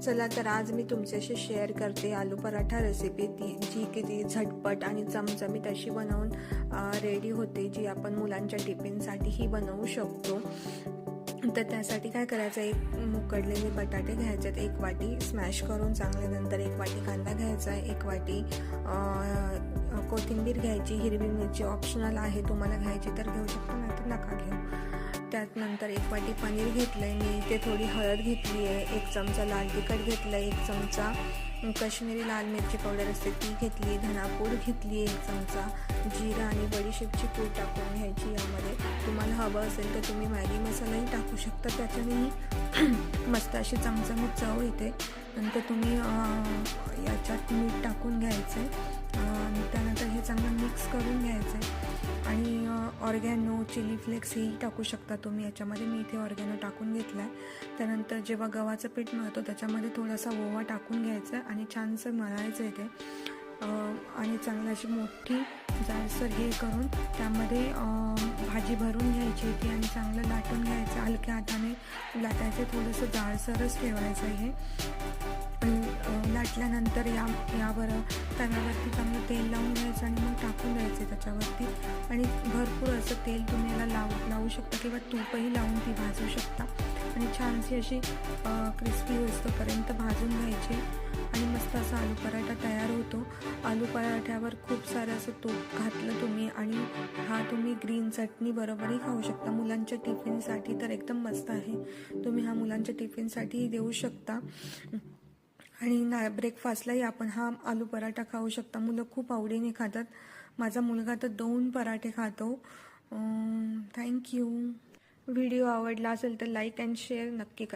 चला तर आज मी तुमच्याशी शेअर करते आलू पराठा रेसिपी जी किती झटपट आणि चमचमीत अशी बनवून रेडी होते, जी आपण मुलांच्या टिफिनसाठीही बनवू शकतो। तर त्यासाठी काय करायचं, एक उकडलेले बटाटे घ्यायचे, एक वाटी स्मॅश करून चांगले, नंतर एक वाटी कांदा घ्यायचा, एक वाटी कोथिंबीर घ्यायची, हिरवी मिरची ऑप्शनल आहे, तुम्हाला घ्यायची तर घेऊ शकता, नाहीतर नका घेऊ। त्यानंतर एक वाटी पनीर घेतलंय मी, ते थोडी हळद घेतली आहे, एक चमचा लाल तिखट घेतलं, एक चमचा काश्मीरी लाल मिरची पावडर असते ती घेतली, धनापूड घेतली, एक चमचा जिरा आणि बडीशेपची पूड टाकून घ्यायची। यामध्ये तुम्हाला हवं असेल तर तुम्ही मॅगी मसालाही टाकू शकता, त्याच्यानेही मस्त अशी चमचमीत चव येते। नंतर तुम्ही याच्यात मीठ टाकून घ्यायचं, त्यानंतर हे चांगलं मिक्स करून घ्यायचं आणि ऑर्गॅनो चिली फ्लेक्स ही टाकू शकता तुम्ही याच्यामध्ये। मी इथे ऑर्गॅनो टाकून घेतला आहे। त्यानंतर जेव्हा गव्हाचं पीठ मळतो त्याच्यामध्ये थोडासा ओवा टाकून घ्यायचा आणि छानसं मळायचं आहे ते, आणि चांगलं अशी मोठी जाडसर हे करून त्यामध्ये भाजी भरून घ्यायची ती आणि चांगलं लाटून घ्यायचं, हलक्या हाताने लाटायचं, थोडंसं जाडसरच ठेवायचं हे। लाटल्यानंतर यावर तव्यावरती चांगलं तेल लावून घ्यायचं आणि मग टाकून द्यायचं त्याच्यावरती, आणि भरपूर असं तेल तुम्ही याला लावू शकता किंवा तूपही लावून ती भाजू शकता, आणि छानशी अशी क्रिस्पी होईपर्यंत भाजून घ्यायची आणि मस्त असा आलू पराठा तयार होतो। आलू पराठ्यावर खूप सारं असं तूप घातलं तुम्ही आणि हा तुम्ही ग्रीन चटणी बरोबरही खाऊ शकता। मुलांच्या टिफिनसाठी तर एकदम मस्त आहे, तुम्ही हा मुलांच्या टिफिनसाठीही देऊ शकता आणि ब्रेकफास्टलाही आपण हा आलू पराठा खाऊ शकता। मुलं खूप आवडीने खातात, माझा मुलगा तर 2 पराठे खातो। थँक्यू। व्हिडिओ आवडला असेल तर लाईक अँड शेअर नक्की करा।